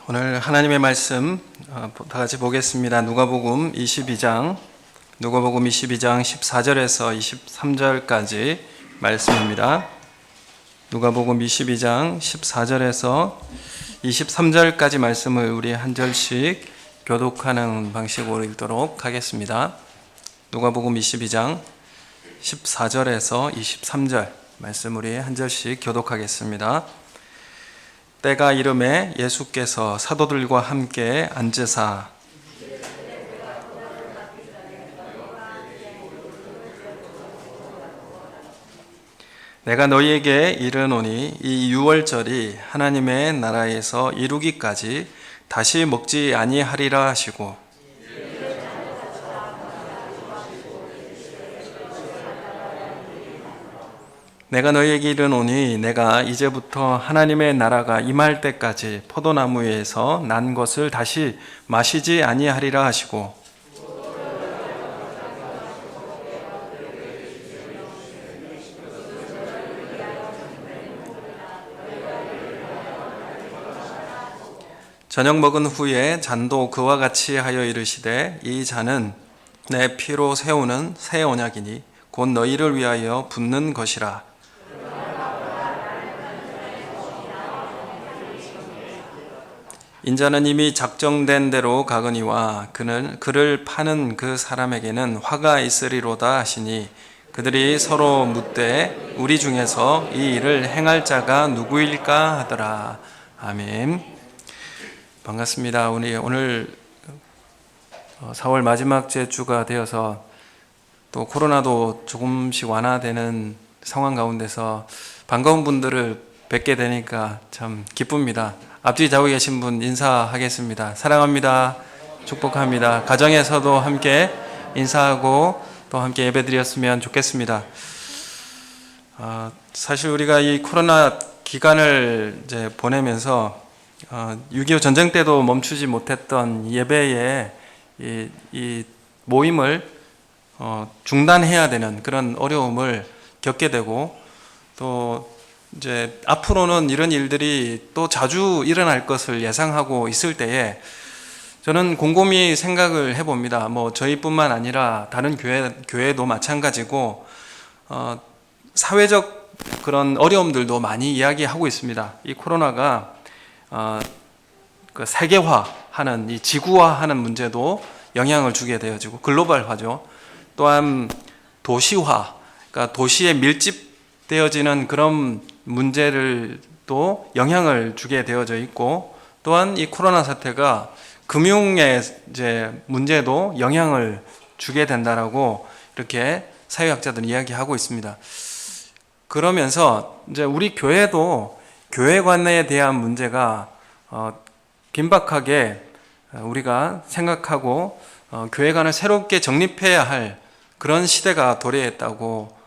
오늘 하나님의 말씀 다 같이 보겠습니다. 누가복음 22장 14절에서 23절까지 말씀입니다. 누가복음 22장 14절에서 23절까지 말씀을 우리 한 절씩 교독하는 방식으로 읽도록 하겠습니다. 누가복음 22장 14절에서 23절 말씀 우리 한 절씩 교독하겠습니다. 때가 이름에 예수께서 사도들과 함께 앉으사 내가 너희에게 이르노니 이 유월절이 하나님의 나라에서 이루기까지 다시 먹지 아니하리라 하시고 내가 너희에게 이르노니 내가 이제부터 하나님의 나라가 임할 때까지 포도나무에서 난 것을 다시 마시지 아니하리라 하시고 저녁 먹은 후에 잔도 그와 같이 하여 이르시되 이 잔은 내 피로 세우는 새 언약이니 곧 너희를 위하여 붓는 것이라. 인자는 이미 작정된 대로 가거니와 그를 파는 그 사람에게는 화가 있으리로다 하시니 그들이 서로 묻되 우리 중에서 이 일을 행할 자가 누구일까 하더라. 아멘. 반갑습니다. 우리 오늘 4월 마지막 주가 되어서 또 코로나도 조금씩 완화되는 상황 가운데서 반가운 분들을 뵙게 되니까 참 기쁩니다. 앞뒤 자고 계신 분 인사하겠습니다. 사랑합니다. 축복합니다. 가정에서도 함께 인사하고 또 함께 예배드렸으면 좋겠습니다. 사실 우리가 이 코로나 기간을 이제 보내면서 6.25 전쟁 때도 멈추지 못했던 예배의 이 모임을 중단해야 되는 그런 어려움을 겪게 되고 또 이제 앞으로는 이런 일들이 또 자주 일어날 것을 예상하고 있을 때에 저는 곰곰이 생각을 해봅니다. 저희뿐만 아니라 다른 교회도 마찬가지고 사회적 그런 어려움들도 많이 이야기하고 있습니다. 이 코로나가 그 세계화하는 이 지구화하는 문제도 영향을 주게 되어지고 글로벌화죠. 또한 도시화, 그러니까 도시에 밀집되어지는 그런 문제를 또 영향을 주게 되어져 있고 또한 이 코로나 사태가 금융의 이제 문제도 영향을 주게 된다라고 이렇게 사회학자들은 이야기하고 있습니다. 그러면서 이제 우리 교회도 교회 관계에 대한 문제가 긴박하게 우리가 생각하고 교회관을 새롭게 정립해야 할 그런 시대가 도래했다고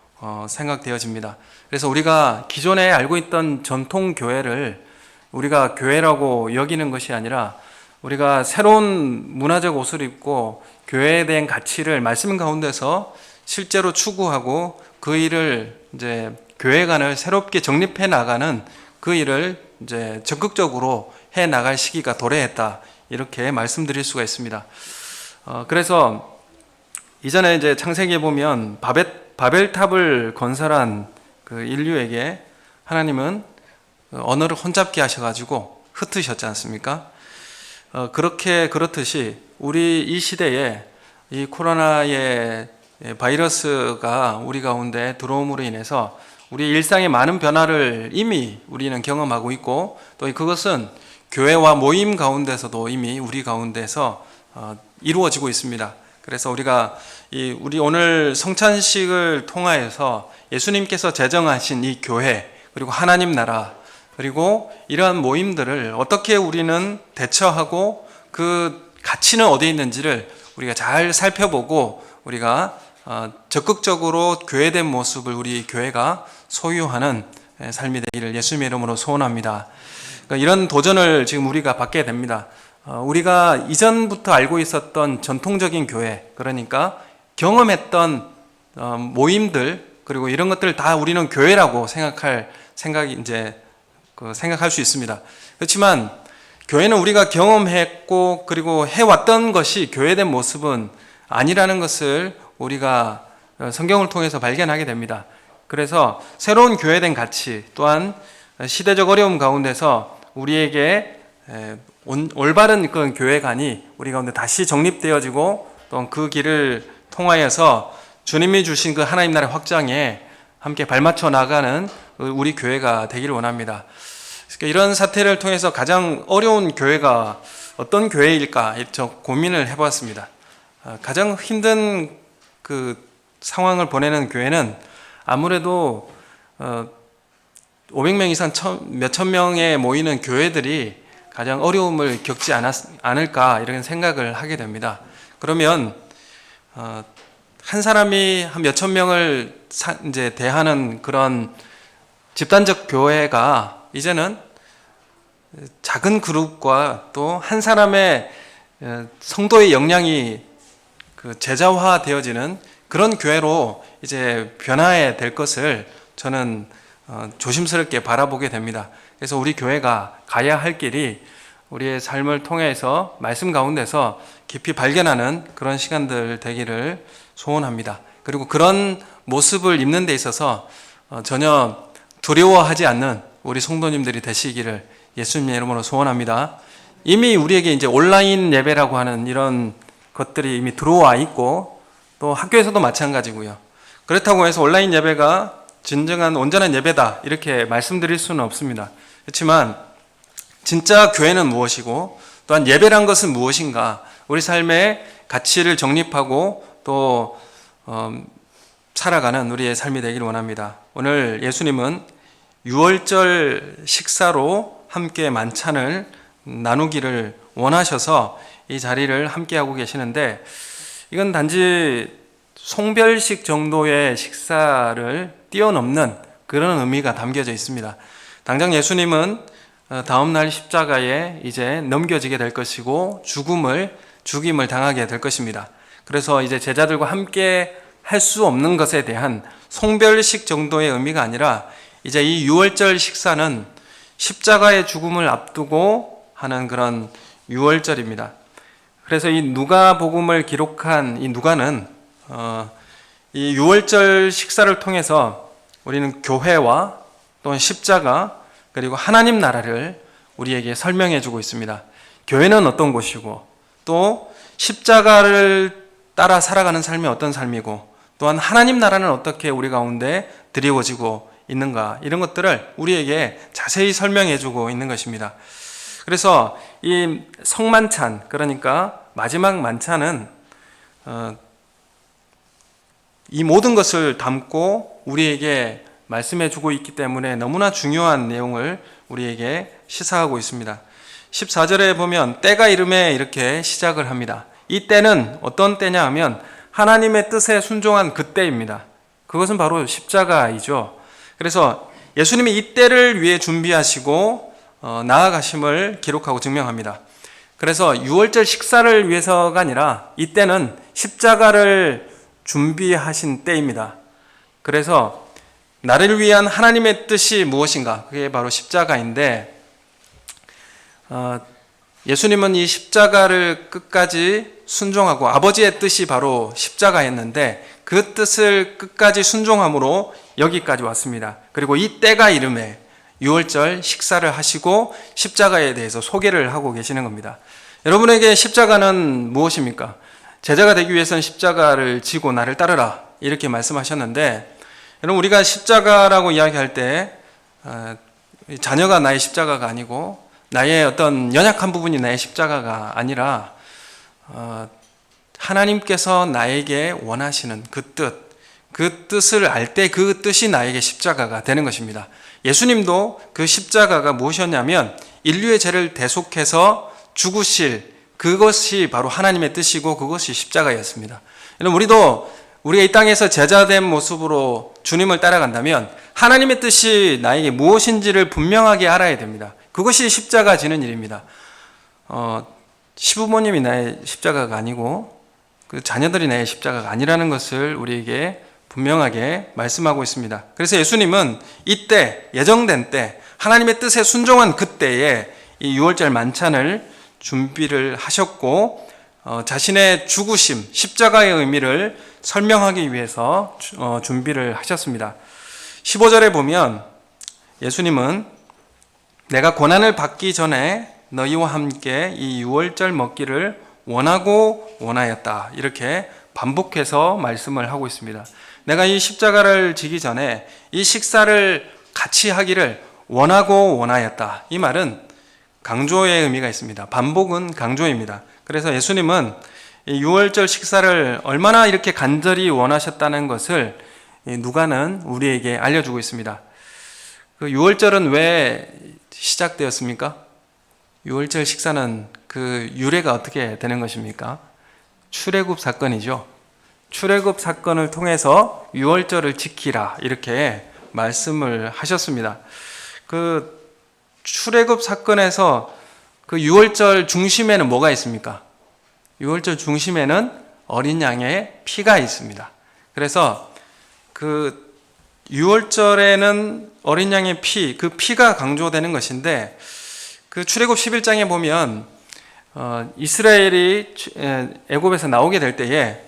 생각되어집니다. 그래서 우리가 기존에 알고 있던 전통 교회를 우리가 교회라고 여기는 것이 아니라 우리가 새로운 문화적 옷을 입고 교회에 대한 가치를 말씀 가운데서 실제로 추구하고 그 일을 이제 교회관을 새롭게 정립해 나가는 그 일을 이제 적극적으로 해 나갈 시기가 도래했다. 이렇게 말씀드릴 수가 있습니다. 그래서 이전에 이제 창세기에 보면 바벨탑을 건설한 그 인류에게 하나님은 언어를 혼잡게 하셔가지고 흩으셨지 않습니까? 그렇듯이 우리 이 시대에 이 코로나의 바이러스가 우리 가운데 들어옴으로 인해서 우리 일상의 많은 변화를 이미 우리는 경험하고 있고 또 그것은 교회와 모임 가운데서도 이미 우리 가운데서 이루어지고 있습니다. 그래서 우리 오늘 성찬식을 통하여서 예수님께서 제정하신 이 교회 그리고 하나님 나라 그리고 이러한 모임들을 어떻게 우리는 대처하고 그 가치는 어디에 있는지를 우리가 잘 살펴보고 우리가 적극적으로 교회된 모습을 우리 교회가 소유하는 삶이 되기를 예수님의 이름으로 소원합니다. 그러니까 이런 도전을 지금 우리가 받게 됩니다. 우리가 이전부터 알고 있었던 전통적인 교회, 그러니까 경험했던 모임들 그리고 이런 것들을 다 우리는 교회라고 생각할 수 있습니다. 그렇지만 교회는 우리가 경험했고 그리고 해왔던 것이 교회된 모습은 아니라는 것을 우리가 성경을 통해서 발견하게 됩니다. 그래서 새로운 교회된 가치 또한 시대적 어려움 가운데서 우리에게 올바른 그런 교회관이 우리 가운데 다시 정립되어지고 또 그 길을 통하여서 주님이 주신 그 하나님 나라의 확장에 함께 발맞춰 나가는 우리 교회가 되기를 원합니다. 이런 사태를 통해서 가장 어려운 교회가 어떤 교회일까 저 고민을 해보았습니다. 가장 힘든 그 상황을 보내는 교회는 아무래도 500명 이상 몇천 명에 모이는 교회들이 가장 어려움을 겪지 않을까 이런 생각을 하게 됩니다. 그러면 한 사람이 한 몇천 명을 이제 대하는 그런 집단적 교회가 이제는 작은 그룹과 또 한 사람의 성도의 역량이 그 제자화 되어지는 그런 교회로 이제 변화해야 될 것을 저는 조심스럽게 바라보게 됩니다. 그래서 우리 교회가 가야 할 길이 우리의 삶을 통해서 말씀 가운데서 깊이 발견하는 그런 시간들 되기를 소원합니다. 그리고 그런 모습을 입는 데 있어서 전혀 두려워하지 않는 우리 성도님들이 되시기를 예수님의 이름으로 소원합니다. 이미 우리에게 이제 온라인 예배라고 하는 이런 것들이 이미 들어와 있고 또 학교에서도 마찬가지고요. 그렇다고 해서 온라인 예배가 진정한 온전한 예배다 이렇게 말씀드릴 수는 없습니다. 그렇지만 진짜 교회는 무엇이고 또한 예배란 것은 무엇인가 우리 삶의 가치를 정립하고 또 살아가는 우리의 삶이 되기를 원합니다. 오늘 예수님은 유월절 식사로 함께 만찬을 나누기를 원하셔서 이 자리를 함께하고 계시는데 이건 단지 송별식 정도의 식사를 뛰어넘는 그런 의미가 담겨져 있습니다. 당장 예수님은 다음날 십자가에 이제 넘겨지게 될 것이고 죽임을 당하게 될 것입니다. 그래서 이제 제자들과 함께 할 수 없는 것에 대한 송별식 정도의 의미가 아니라 이제 이 유월절 식사는 십자가의 죽음을 앞두고 하는 그런 유월절입니다. 그래서 이 누가복음을 기록한 이 누가는 이 유월절 식사를 통해서 우리는 교회와 또는 십자가 그리고 하나님 나라를 우리에게 설명해 주고 있습니다. 교회는 어떤 곳이고 또 십자가를 따라 살아가는 삶이 어떤 삶이고 또한 하나님 나라는 어떻게 우리 가운데 드리워지고 있는가 이런 것들을 우리에게 자세히 설명해 주고 있는 것입니다. 그래서 이 성만찬 그러니까 마지막 만찬은 이 모든 것을 담고 우리에게 말씀해 주고 있기 때문에 너무나 중요한 내용을 우리에게 시사하고 있습니다. 14절에 보면 때가 이름에 이렇게 시작을 합니다. 이 때는 어떤 때냐 하면 하나님의 뜻에 순종한 그 때입니다. 그것은 바로 십자가이죠. 그래서 예수님이 이 때를 위해 준비하시고 나아가심을 기록하고 증명합니다. 그래서 유월절 식사를 위해서가 아니라 이 때는 십자가를 준비하신 때입니다. 그래서 나를 위한 하나님의 뜻이 무엇인가? 그게 바로 십자가인데 예수님은 이 십자가를 끝까지 순종하고 아버지의 뜻이 바로 십자가였는데 그 뜻을 끝까지 순종함으로 여기까지 왔습니다. 그리고 이 때가 이름에 유월절 식사를 하시고 십자가에 대해서 소개를 하고 계시는 겁니다. 여러분에게 십자가는 무엇입니까? 제자가 되기 위해서는 십자가를 지고 나를 따르라 이렇게 말씀하셨는데 여러분 우리가 십자가라고 이야기할 때 자녀가 나의 십자가가 아니고 나의 어떤 연약한 부분이 나의 십자가가 아니라 하나님께서 나에게 원하시는 그 뜻을 알 때 그 뜻이 나에게 십자가가 되는 것입니다. 예수님도 그 십자가가 무엇이었냐면 인류의 죄를 대속해서 죽으실 그것이 바로 하나님의 뜻이고 그것이 십자가였습니다. 여러분 우리가 이 땅에서 제자된 모습으로 주님을 따라간다면 하나님의 뜻이 나에게 무엇인지를 분명하게 알아야 됩니다. 그것이 십자가 지는 일입니다. 시부모님이 나의 십자가가 아니고 그 자녀들이 나의 십자가가 아니라는 것을 우리에게 분명하게 말씀하고 있습니다. 그래서 예수님은 이때 예정된 때 하나님의 뜻에 순종한 그때에 이 유월절 만찬을 준비를 하셨고 자신의 죽으심, 십자가의 의미를 설명하기 위해서 준비를 하셨습니다. 15절에 보면 예수님은 내가 고난을 받기 전에 너희와 함께 이 유월절 먹기를 원하고 원하였다. 이렇게 반복해서 말씀을 하고 있습니다. 내가 이 십자가를 지기 전에 이 식사를 같이 하기를 원하고 원하였다. 이 말은 강조의 의미가 있습니다. 반복은 강조입니다. 그래서 예수님은 이 유월절 식사를 얼마나 이렇게 간절히 원하셨다는 것을 누가는 우리에게 알려주고 있습니다. 그 유월절은 왜 시작되었습니까? 유월절 식사는 그 유래가 어떻게 되는 것입니까? 출애굽 사건이죠. 출애굽 사건을 통해서 유월절을 지키라 이렇게 말씀을 하셨습니다. 그 출애굽 사건에서 그 유월절 중심에는 뭐가 있습니까? 유월절 중심에는 어린 양의 피가 있습니다. 그래서 그 유월절에는 어린 양의 피, 그 피가 강조되는 것인데 그 출애굽 11장에 보면 이스라엘이 애굽에서 나오게 될 때에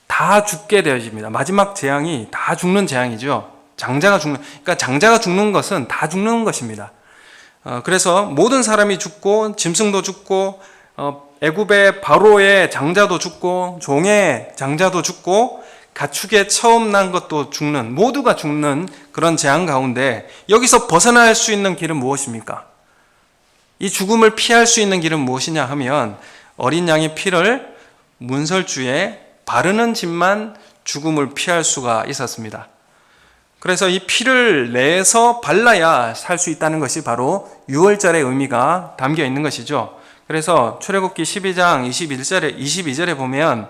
다 죽게 되어집니다. 마지막 재앙이 다 죽는 재앙이죠. 그러니까 장자가 죽는 것은 다 죽는 것입니다. 그래서 모든 사람이 죽고 짐승도 죽고 애굽의 바로의 장자도 죽고 종의 장자도 죽고 가축에 처음 난 것도 죽는, 모두가 죽는 그런 재앙 가운데 여기서 벗어날 수 있는 길은 무엇입니까? 이 죽음을 피할 수 있는 길은 무엇이냐 하면 어린 양의 피를 문설주에 바르는 짓만 죽음을 피할 수가 있었습니다. 그래서 이 피를 내서 발라야 살 수 있다는 것이 바로 유월절의 의미가 담겨 있는 것이죠. 그래서 출애굽기 12장 22절에 보면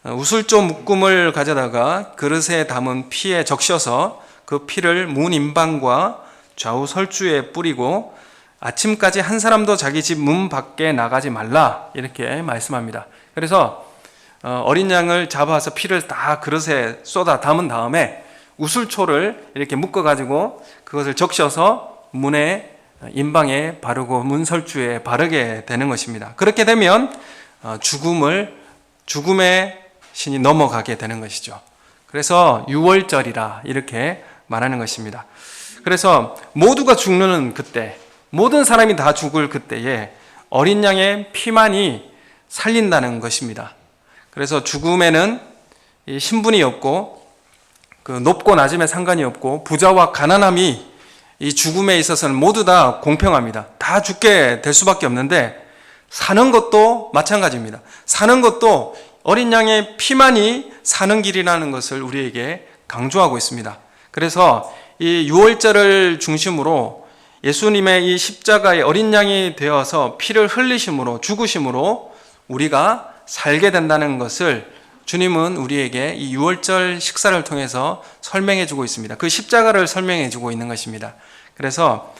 우슬조 묶음을 가져다가 그릇에 담은 피에 적셔서 그 피를 문 임방과 좌우 설주에 뿌리고 아침까지 한 사람도 자기 집 문 밖에 나가지 말라 이렇게 말씀합니다. 그래서 어린 양을 잡아서 피를 다 그릇에 쏟아 담은 다음에 우슬초를 이렇게 묶어가지고 그것을 적셔서 문에 임방에 바르고 문설주에 바르게 되는 것입니다. 그렇게 되면 죽음의 신이 넘어가게 되는 것이죠. 그래서 유월절이라 이렇게 말하는 것입니다. 그래서 모두가 죽는 그때, 모든 사람이 다 죽을 그때에 어린 양의 피만이 살린다는 것입니다. 그래서 죽음에는 신분이 없고 그 높고 낮음에 상관이 없고 부자와 가난함이 이 죽음에 있어서는 모두 다 공평합니다. 다 죽게 될 수밖에 없는데 사는 것도 마찬가지입니다. 사는 것도 어린 양의 피만이 사는 길이라는 것을 우리에게 강조하고 있습니다. 그래서 이 유월절을 중심으로 예수님의 이 십자가의 어린 양이 되어서 피를 흘리심으로 죽으심으로 우리가 살게 된다는 것을 주님은 우리에게 이 유월절 식사를 통해서 설명해 주고 있습니다. 그 십자가를 설명해 주고 있는 것입니다. 그래서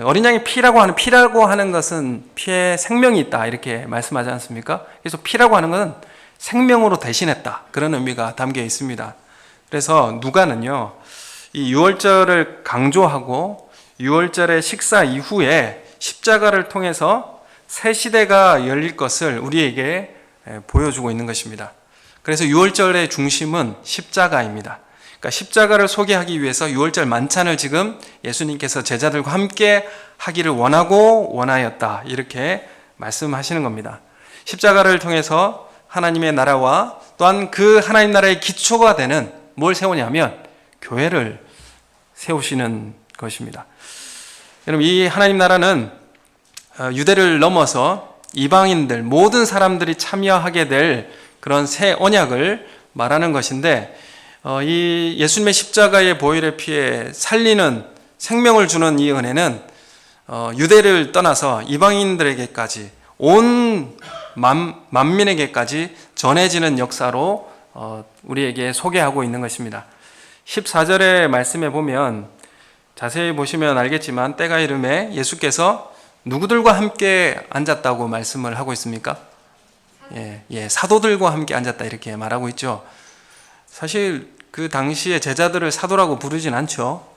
어린 양의 피라고 하는 것은 피에 생명이 있다 이렇게 말씀하지 않습니까? 그래서 피라고 하는 것은 생명으로 대신했다 그런 의미가 담겨 있습니다. 그래서 누가는요 이 유월절을 강조하고 유월절의 식사 이후에 십자가를 통해서 새 시대가 열릴 것을 우리에게 보여주고 있는 것입니다. 그래서 유월절의 중심은 십자가입니다. 그러니까 십자가를 소개하기 위해서 유월절 만찬을 지금 예수님께서 제자들과 함께 하기를 원하고 원하였다 이렇게 말씀하시는 겁니다. 십자가를 통해서 하나님의 나라와 또한 그 하나님 나라의 기초가 되는 뭘 세우냐면 교회를 세우시는 것입니다. 여러분 이 하나님 나라는 유대를 넘어서 이방인들 모든 사람들이 참여하게 될 그런 새 언약을 말하는 것인데 이 예수님의 십자가의 보혈의 피에 살리는 생명을 주는 이 은혜는 유대를 떠나서 이방인들에게까지 온 만민에게까지 전해지는 역사로 우리에게 소개하고 있는 것입니다. 14절의 말씀에 보면 자세히 보시면 알겠지만 때가 이름에 예수께서 누구들과 함께 앉았다고 말씀을 하고 있습니까? 사도들과 함께 앉았다 이렇게 말하고 있죠. 사실 그 당시에 제자들을 사도라고 부르진 않죠.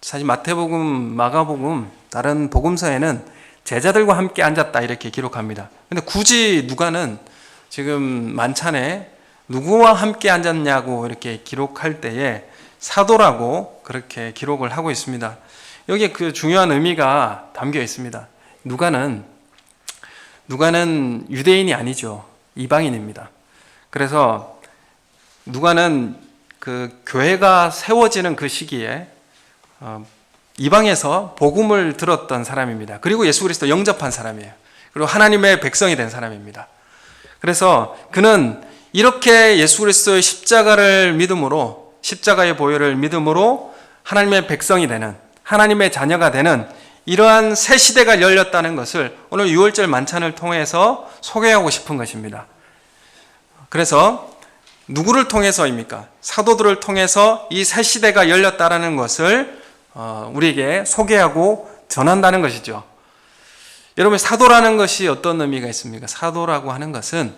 사실 마태복음, 마가복음 다른 복음서에는 제자들과 함께 앉았다 이렇게 기록합니다. 근데 굳이 누가는 지금 만찬에 누구와 함께 앉았냐고 이렇게 기록할 때에 사도라고 그렇게 기록을 하고 있습니다. 여기에 그 중요한 의미가 담겨 있습니다. 누가는 유대인이 아니죠. 이방인입니다. 그래서 누가는 그 교회가 세워지는 그 시기에 이방에서 복음을 들었던 사람입니다. 그리고 예수 그리스도 영접한 사람이에요. 그리고 하나님의 백성이 된 사람입니다. 그래서 그는 이렇게 예수 그리스도의 십자가를 믿음으로, 십자가의 보혈을 믿음으로 하나님의 백성이 되는, 하나님의 자녀가 되는 이러한 새 시대가 열렸다는 것을 오늘 6월절 만찬을 통해서 소개하고 싶은 것입니다. 그래서 누구를 통해서입니까? 사도들을 통해서 이 새 시대가 열렸다는 것을 우리에게 소개하고 전한다는 것이죠. 여러분, 사도라는 것이 어떤 의미가 있습니까? 사도라고 하는 것은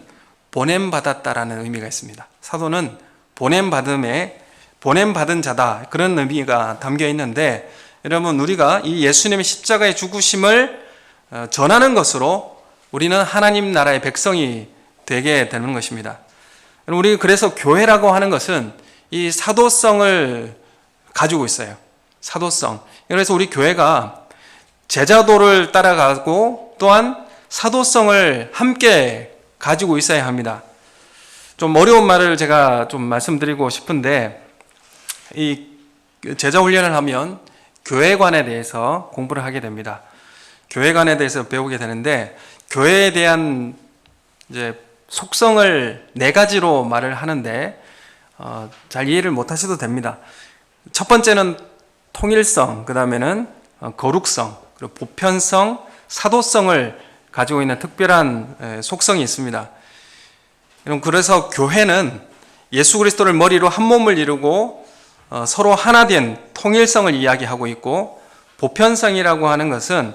보냄받았다라는 의미가 있습니다. 사도는 보냄받은 자다, 그런 의미가 담겨 있는데, 여러분, 우리가 이 예수님의 십자가의 죽으심을 전하는 것으로 우리는 하나님 나라의 백성이 되게 되는 것입니다. 우리 그래서 교회라고 하는 것은 이 사도성을 가지고 있어요. 사도성. 그래서 우리 교회가 제자도를 따라가고 또한 사도성을 함께 가지고 있어야 합니다. 좀 어려운 말을 제가 좀 말씀드리고 싶은데, 이 제자 훈련을 하면 교회관에 대해서 공부를 하게 됩니다. 교회관에 대해서 배우게 되는데, 교회에 대한 이제 속성을 4가지로 말을 하는데 잘 이해를 못 하셔도 됩니다. 첫 번째는 통일성, 그 다음에는 거룩성, 그리고 보편성, 사도성을 가지고 있는 특별한 속성이 있습니다. 그래서 교회는 예수 그리스도를 머리로 한 몸을 이루고 서로 하나 된 통일성을 이야기하고 있고, 보편성이라고 하는 것은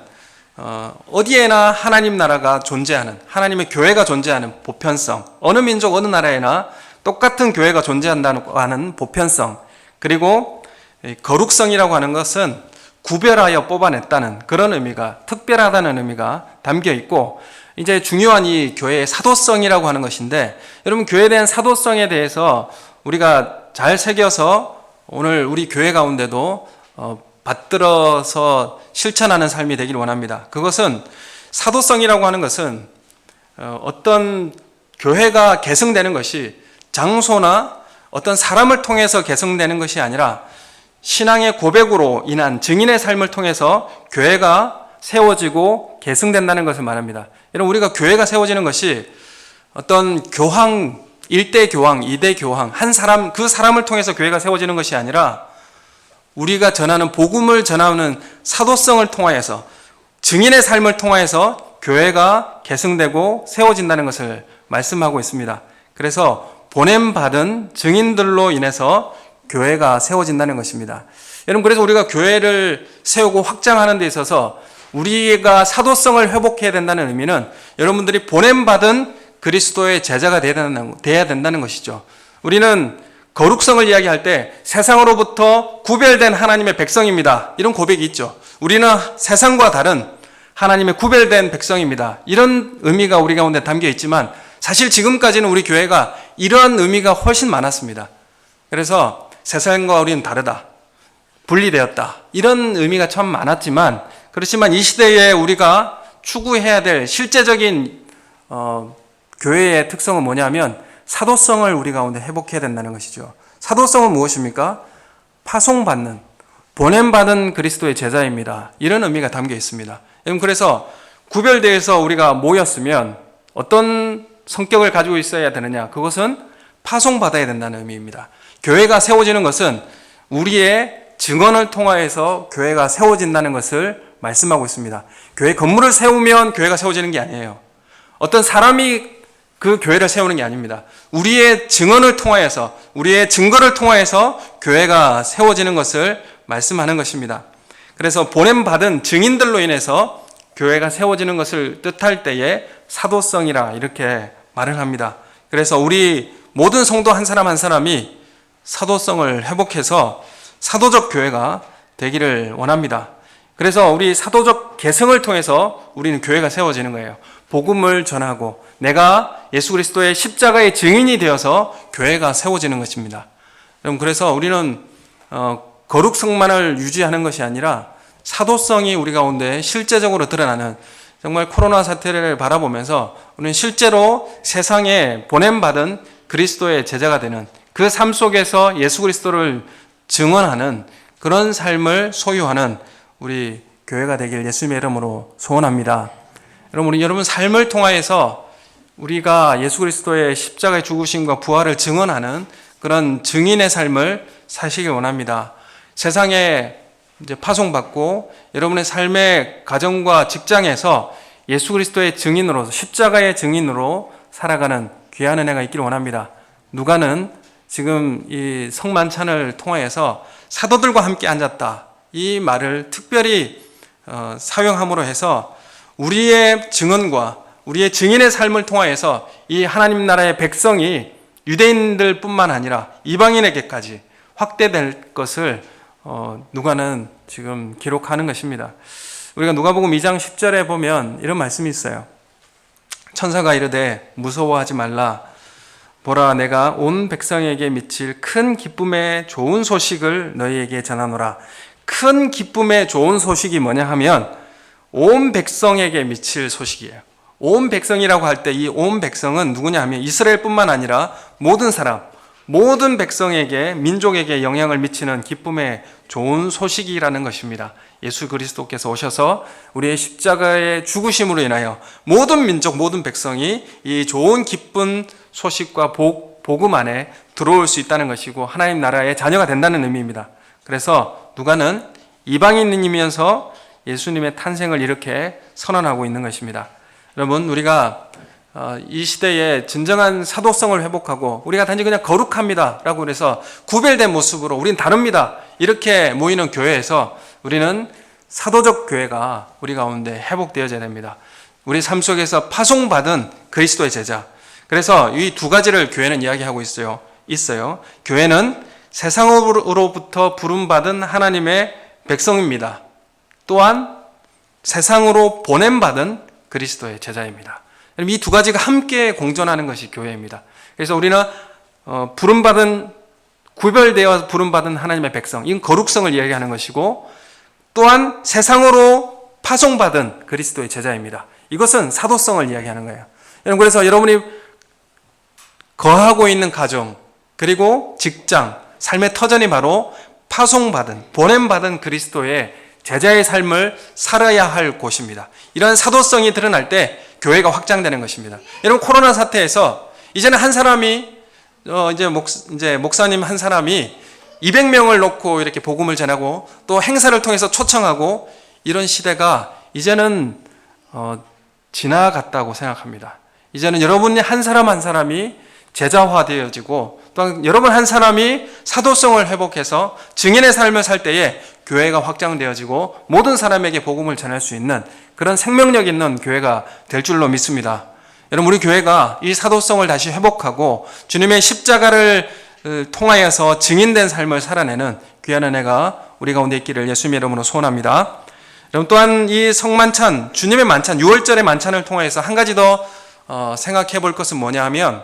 어디에나 하나님 나라가 존재하는, 하나님의 교회가 존재하는 보편성, 어느 민족 어느 나라에나 똑같은 교회가 존재한다는 하는 보편성, 그리고 거룩성이라고 하는 것은 구별하여 뽑아냈다는 그런 의미가, 특별하다는 의미가 담겨 있고, 이제 중요한 이 교회의 사도성이라고 하는 것인데, 여러분, 교회에 대한 사도성에 대해서 우리가 잘 새겨서 오늘 우리 교회 가운데도 받들어서 실천하는 삶이 되기를 원합니다. 그것은, 사도성이라고 하는 것은 어떤 교회가 개성되는 것이 장소나 어떤 사람을 통해서 개성되는 것이 아니라 신앙의 고백으로 인한 증인의 삶을 통해서 교회가 세워지고 개성된다는 것을 말합니다. 여러분, 우리가 교회가 세워지는 것이 어떤 교황, 1대 교황, 2대 교황, 한 사람, 그 사람을 통해서 교회가 세워지는 것이 아니라 우리가 전하는 복음을 전하는 사도성을 통하여서, 증인의 삶을 통하여서 교회가 개성되고 세워진다는 것을 말씀하고 있습니다. 그래서 보냄받은 증인들로 인해서 교회가 세워진다는 것입니다. 여러분, 그래서 우리가 교회를 세우고 확장하는 데 있어서 우리가 사도성을 회복해야 된다는 의미는 여러분들이 보냄받은 그리스도의 제자가 돼야 된다는 것이죠. 우리는 거룩성을 이야기할 때 세상으로부터 구별된 하나님의 백성입니다, 이런 고백이 있죠. 우리는 세상과 다른 하나님의 구별된 백성입니다, 이런 의미가 우리 가운데 담겨 있지만, 사실 지금까지는 우리 교회가 이러한 의미가 훨씬 많았습니다. 그래서 세상과 우리는 다르다, 분리되었다, 이런 의미가 참 많았지만, 그렇지만 이 시대에 우리가 추구해야 될 실제적인 교회의 특성은 뭐냐면 사도성을 우리 가운데 회복해야 된다는 것이죠. 사도성은 무엇입니까? 파송받는, 보냄받은 그리스도의 제자입니다, 이런 의미가 담겨 있습니다. 그래서 구별되어서 우리가 모였으면 어떤 성격을 가지고 있어야 되느냐? 그것은 파송받아야 된다는 의미입니다. 교회가 세워지는 것은 우리의 증언을 통하여서 교회가 세워진다는 것을 말씀하고 있습니다. 교회 건물을 세우면 교회가 세워지는 게 아니에요. 어떤 사람이 그 교회를 세우는 게 아닙니다. 우리의 증언을 통하여서, 우리의 증거를 통하여서 교회가 세워지는 것을 말씀하는 것입니다. 그래서 보냄받은 증인들로 인해서 교회가 세워지는 것을 뜻할 때에 사도성이라 이렇게 말을 합니다. 그래서 우리 모든 성도 한 사람 한 사람이 사도성을 회복해서 사도적 교회가 되기를 원합니다. 그래서 우리 사도적 계승을 통해서 우리는 교회가 세워지는 거예요. 복음을 전하고 내가 예수 그리스도의 십자가의 증인이 되어서 교회가 세워지는 것입니다. 여러분, 그래서 우리는 거룩성만을 유지하는 것이 아니라 사도성이 우리 가운데 실제적으로 드러나는, 정말 코로나 사태를 바라보면서 우리는 실제로 세상에 보냄받은 그리스도의 제자가 되는, 그 삶 속에서 예수 그리스도를 증언하는 그런 삶을 소유하는 우리 교회가 되길 예수님의 이름으로 소원합니다. 여러분 삶을 통하여서 우리가 예수 그리스도의 십자가의 죽으심과 부활을 증언하는 그런 증인의 삶을 사시길 원합니다. 세상에 이제 파송받고 여러분의 삶의 가정과 직장에서 예수 그리스도의 증인으로, 십자가의 증인으로 살아가는 귀한 은혜가 있기를 원합니다. 누가는 지금 이 성만찬을 통하여서 사도들과 함께 앉았다, 이 말을 특별히 사용함으로 해서 우리의 증언과 우리의 증인의 삶을 통하여서 이 하나님 나라의 백성이 유대인들 뿐만 아니라 이방인에게까지 확대될 것을 누가는 지금 기록하는 것입니다. 우리가 누가복음 2장 10절에 보면 이런 말씀이 있어요. 천사가 이르되 무서워하지 말라. 보라, 내가 온 백성에게 미칠 큰 기쁨의 좋은 소식을 너희에게 전하노라. 큰 기쁨의 좋은 소식이 뭐냐 하면 온 백성에게 미칠 소식이에요. 온 백성이라고 할 때 이 온 백성은 누구냐 하면 이스라엘뿐만 아니라 모든 사람, 모든 백성에게, 민족에게 영향을 미치는 기쁨의 좋은 소식이라는 것입니다. 예수 그리스도께서 오셔서 우리의 십자가의 죽으심으로 인하여 모든 민족, 모든 백성이 이 좋은 기쁜 소식과 복음 안에 들어올 수 있다는 것이고 하나님 나라의 자녀가 된다는 의미입니다. 그래서 누가는 이방인이면서 예수님의 탄생을 이렇게 선언하고 있는 것입니다. 여러분, 우리가 이 시대에 진정한 사도성을 회복하고 우리가 단지 그냥 거룩합니다 라고 그래서 구별된 모습으로 우리는 다릅니다 이렇게 모이는 교회에서 우리는 사도적 교회가 우리 가운데 회복되어져야 됩니다. 우리 삶 속에서 파송받은 그리스도의 제자. 그래서 이 두 가지를 교회는 이야기하고 있어요. 교회는 세상으로부터 부름받은 하나님의 백성입니다. 또한 세상으로 보냄받은 그리스도의 제자입니다. 이 두 가지가 함께 공존하는 것이 교회입니다. 그래서 우리는 부름받은, 구별되어 부름받은 하나님의 백성, 이건 거룩성을 이야기하는 것이고, 또한 세상으로 파송받은 그리스도의 제자입니다. 이것은 사도성을 이야기하는 거예요. 그래서 여러분이 거하고 있는 가정, 그리고 직장, 삶의 터전이 바로 파송받은, 보냄받은 그리스도의 제자의 삶을 살아야 할 곳입니다. 이러한 사도성이 드러날 때 교회가 확장되는 것입니다. 여러분, 코로나 사태에서 이제는 한 사람이 이제 목사님 한 사람이 200명을 놓고 이렇게 복음을 전하고 또 행사를 통해서 초청하고 이런 시대가 이제는 지나갔다고 생각합니다. 이제는 여러분 한 사람 한 사람이 제자화되어지고 또한 여러분 한 사람이 사도성을 회복해서 증인의 삶을 살 때에 교회가 확장되어지고 모든 사람에게 복음을 전할 수 있는 그런 생명력 있는 교회가 될 줄로 믿습니다. 여러분, 우리 교회가 이 사도성을 다시 회복하고 주님의 십자가를 통하여서 증인된 삶을 살아내는 귀한 은혜가 우리 가운데 있기를 예수님의 이름으로 소원합니다. 여러분, 또한 이 성만찬, 주님의 만찬, 6월절의 만찬을 통해서 한 가지 더 생각해 볼 것은 뭐냐 하면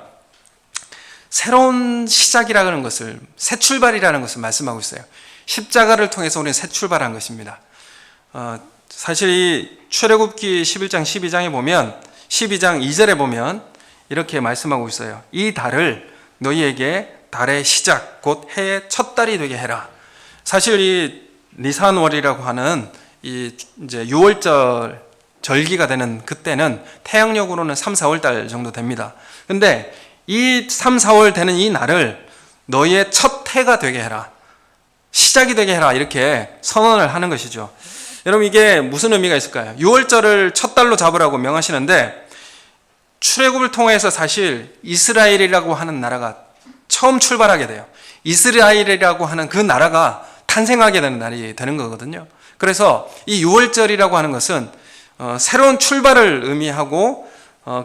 새로운 시작이라는 것을, 새 출발이라는 것을 말씀하고 있어요. 십자가를 통해서 우리는 새 출발한 것입니다. 사실 이 출애굽기 11장 12장에 보면 12장 2절에 보면 이렇게 말씀하고 있어요. 이 달을 너희에게 달의 시작 곧 해의 첫 달이 되게 해라. 사실 이 니산월이라고 하는 이 이제 6월절 절기가 되는 그때는 태양력으로는 3, 4월 달 정도 됩니다. 근데 이 3, 4월 되는 이 날을 너희의 첫 해가 되게 해라. 시작이 되게 해라. 이렇게 선언을 하는 것이죠. 여러분, 이게 무슨 의미가 있을까요? 6월절을 첫 달로 잡으라고 명하시는데 출애굽을 통해서 사실 이스라엘이라고 하는 나라가 처음 출발하게 돼요. 이스라엘이라고 하는 그 나라가 탄생하게 되는 날이 되는 거거든요. 그래서 이 6월절이라고 하는 것은 새로운 출발을 의미하고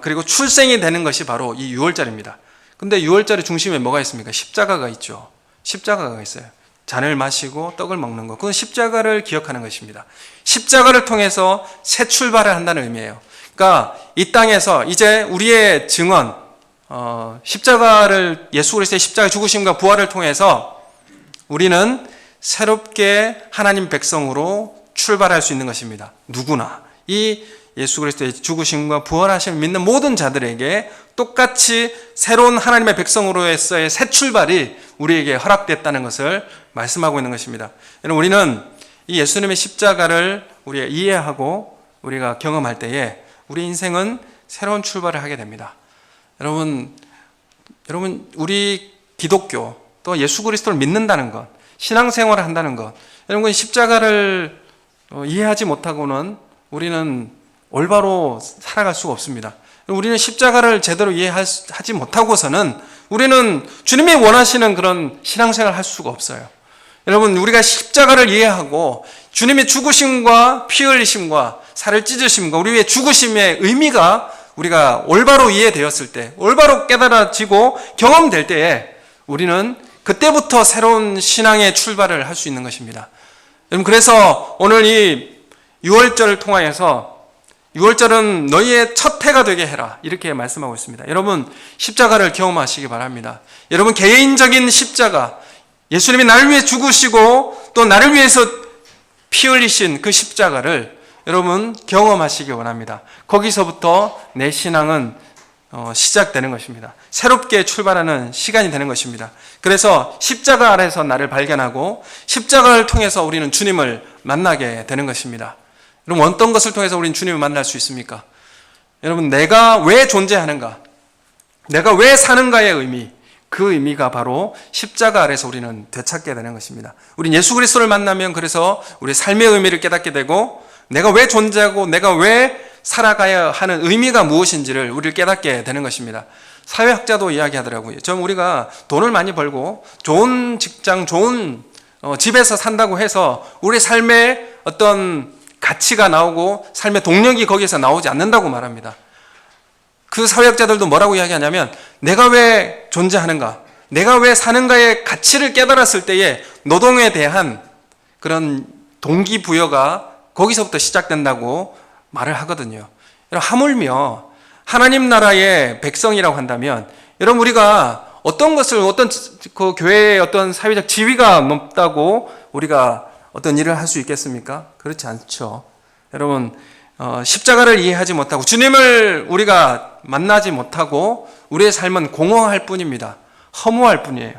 그리고 출생이 되는 것이 바로 이 6월절입니다. 근데 6월절의 중심에 뭐가 있습니까? 십자가가 있죠. 십자가가 있어요. 잔을 마시고 떡을 먹는 것, 그건 십자가를 기억하는 것입니다. 십자가를 통해서 새 출발을 한다는 의미예요. 그러니까 이 땅에서 이제 우리의 증언, 십자가를, 예수 그리스도의 십자가 죽으심과 부활을 통해서 우리는 새롭게 하나님 백성으로 출발할 수 있는 것입니다. 누구나 이 예수 그리스도의 죽으심과 부활하심을 믿는 모든 자들에게 똑같이 새로운 하나님의 백성으로서의 새 출발이 우리에게 허락됐다는 것을 말씀하고 있는 것입니다. 여러분, 우리는 이 예수님의 십자가를 우리가 이해하고 우리가 경험할 때에 우리 인생은 새로운 출발을 하게 됩니다. 여러분 우리 기독교 또 예수 그리스도를 믿는다는 것, 신앙생활을 한다는 것, 여러분 십자가를 이해하지 못하고는 우리는 올바로 살아갈 수가 없습니다. 우리는 십자가를 제대로 이해하지 못하고서는 우리는 주님이 원하시는 그런 신앙생활을 할 수가 없어요. 여러분, 우리가 십자가를 이해하고 주님의 죽으심과 피 흘리심과 살을 찢으심과 우리 위해 죽으심의 의미가 우리가 올바로 이해되었을 때, 올바로 깨달아지고 경험될 때에 우리는 그때부터 새로운 신앙의 출발을 할 수 있는 것입니다. 여러분, 그래서 오늘 이 6월절을 통하여서 6월절은 너희의 첫 해가 되게 해라, 이렇게 말씀하고 있습니다. 여러분, 십자가를 경험하시기 바랍니다. 여러분, 개인적인 십자가, 예수님이 나를 위해 죽으시고 또 나를 위해서 피 흘리신 그 십자가를 여러분 경험하시기 원합니다. 거기서부터 내 신앙은 시작되는 것입니다. 새롭게 출발하는 시간이 되는 것입니다. 그래서 십자가 아래서 나를 발견하고 십자가를 통해서 우리는 주님을 만나게 되는 것입니다. 여러분, 어떤 것을 통해서 우리는 주님을 만날 수 있습니까? 여러분, 내가 왜 존재하는가, 내가 왜 사는가의 의미, 그 의미가 바로 십자가 아래서 우리는 되찾게 되는 것입니다. 우리는 예수 그리스도를 만나면 그래서 우리 삶의 의미를 깨닫게 되고 내가 왜 존재하고 내가 왜 살아가야 하는 의미가 무엇인지를 우리를 깨닫게 되는 것입니다. 사회학자도 이야기하더라고요. 좀 우리가 돈을 많이 벌고 좋은 직장, 좋은 집에서 산다고 해서 우리 삶에 어떤 가치가 나오고 삶의 동력이 거기에서 나오지 않는다고 말합니다. 그 사회학자들도 뭐라고 이야기하냐면 내가 왜 존재하는가, 내가 왜 사는가의 가치를 깨달았을 때에 노동에 대한 그런 동기부여가 거기서부터 시작된다고 말을 하거든요. 하물며 하나님 나라의 백성이라고 한다면 여러분, 우리가 어떤 것을, 어떤 그 교회의 어떤 사회적 지위가 높다고 우리가 어떤 일을 할 수 있겠습니까? 그렇지 않죠. 여러분, 십자가를 이해하지 못하고 주님을 우리가 만나지 못하고 우리의 삶은 공허할 뿐입니다. 허무할 뿐이에요.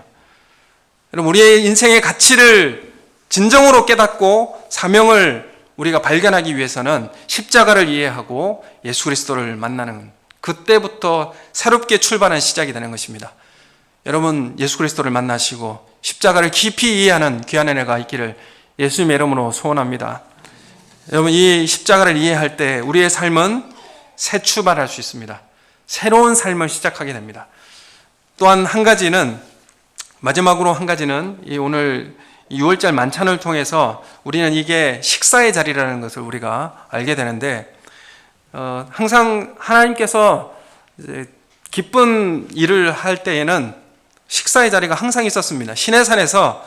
여러분, 우리의 인생의 가치를 진정으로 깨닫고 사명을 우리가 발견하기 위해서는 십자가를 이해하고 예수 그리스도를 만나는, 그때부터 새롭게 출발하는 시작이 되는 것입니다. 여러분, 예수 그리스도를 만나시고 십자가를 깊이 이해하는 귀한 은혜가 있기를 예수님의 이름으로 소원합니다. 여러분, 이 십자가를 이해할 때 우리의 삶은 새 출발할 수 있습니다. 새로운 삶을 시작하게 됩니다. 또한 한 가지는, 마지막으로 한 가지는 이 오늘 6월절 만찬을 통해서 우리는 이게 식사의 자리라는 것을 우리가 알게 되는데, 항상 하나님께서 이제 기쁜 일을 할 때에는 식사의 자리가 항상 있었습니다. 시내산에서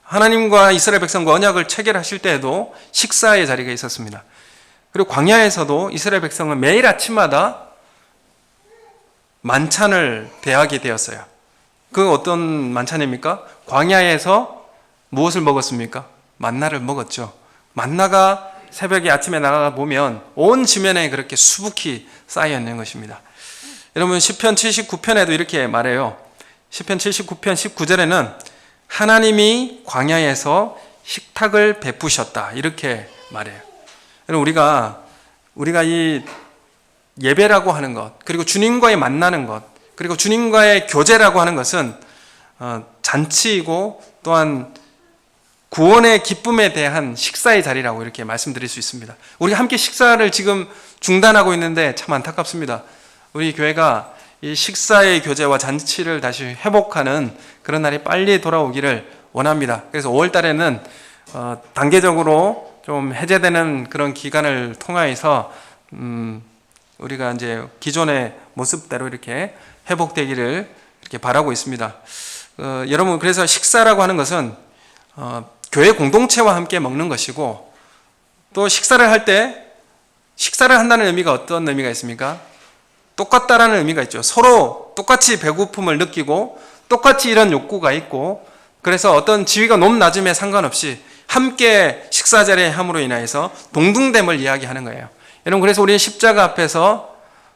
하나님과 이스라엘 백성과 언약을 체결하실 때에도 식사의 자리가 있었습니다. 그리고 광야에서도 이스라엘 백성은 매일 아침마다 만찬을 대하게 되었어요. 그 어떤 만찬입니까? 광야에서 무엇을 먹었습니까? 만나를 먹었죠. 만나가 새벽에 아침에 나가 보면 온 지면에 그렇게 수북히 쌓여 있는 것입니다. 여러분, 시편 79편에도 이렇게 말해요. 시편 79편 19절에는 하나님이 광야에서 식탁을 베푸셨다, 이렇게 말해요. 여러분, 우리가 이 예배라고 하는 것, 그리고 주님과의 만나는 것, 그리고 주님과의 교제라고 하는 것은 잔치이고 또한 구원의 기쁨에 대한 식사의 자리라고 이렇게 말씀드릴 수 있습니다. 우리가 함께 식사를 지금 중단하고 있는데 참 안타깝습니다. 우리 교회가 이 식사의 교제와 잔치를 다시 회복하는 그런 날이 빨리 돌아오기를 원합니다. 그래서 5월 달에는 단계적으로 좀 해제되는 그런 기간을 통하여서 우리가 이제 기존의 모습대로 이렇게 회복되기를 이렇게 바라고 있습니다. 여러분, 그래서 식사라고 하는 것은 교회 공동체와 함께 먹는 것이고, 또 식사를 할 때 식사를 한다는 의미가 어떤 의미가 있습니까? 똑같다라는 의미가 있죠. 서로 똑같이 배고픔을 느끼고 똑같이 이런 욕구가 있고, 그래서 어떤 지위가 높 낮음에 상관없이 함께 식사 자리에 함으로 인하여서 동등됨을 이야기하는 거예요. 여러분, 그래서 우리는 십자가 앞에서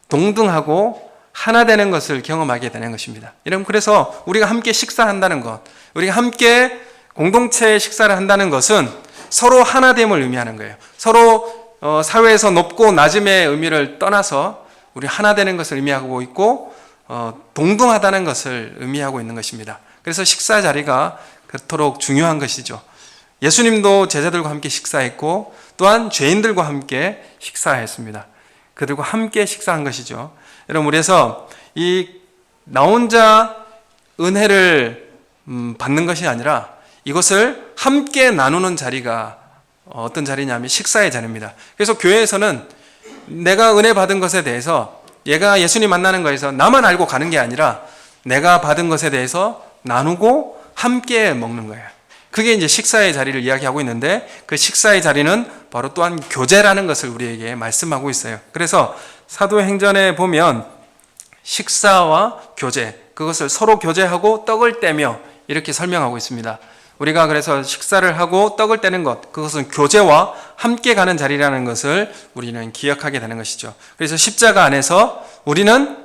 동등하고 하나 되는 것을 경험하게 되는 것입니다. 여러분, 그래서 우리가 함께 식사한다는 것, 우리가 함께 공동체 식사를 한다는 것은 서로 하나됨을 의미하는 거예요. 서로 사회에서 높고 낮음의 의미를 떠나서 우리 하나 되는 것을 의미하고 있고, 동등하다는 것을 의미하고 있는 것입니다. 그래서 식사 자리가 그토록 중요한 것이죠. 예수님도 제자들과 함께 식사했고, 또한 죄인들과 함께 식사했습니다. 그들과 함께 식사한 것이죠. 여러분, 그래서 나 혼자 은혜를 받는 것이 아니라 이것을 함께 나누는 자리가 어떤 자리냐면 식사의 자리입니다. 그래서 교회에서는 내가 은혜 받은 것에 대해서, 얘가 예수님 만나는 거에서 나만 알고 가는 게 아니라 내가 받은 것에 대해서 나누고 함께 먹는 거예요. 그게 이제 식사의 자리를 이야기하고 있는데, 그 식사의 자리는 바로 또한 교제라는 것을 우리에게 말씀하고 있어요. 그래서 사도행전에 보면 식사와 교제, 그것을 서로 교제하고 떡을 떼며 이렇게 설명하고 있습니다. 우리가 그래서 식사를 하고 떡을 떼는 것, 그것은 교제와 함께 가는 자리라는 것을 우리는 기억하게 되는 것이죠. 그래서 십자가 안에서 우리는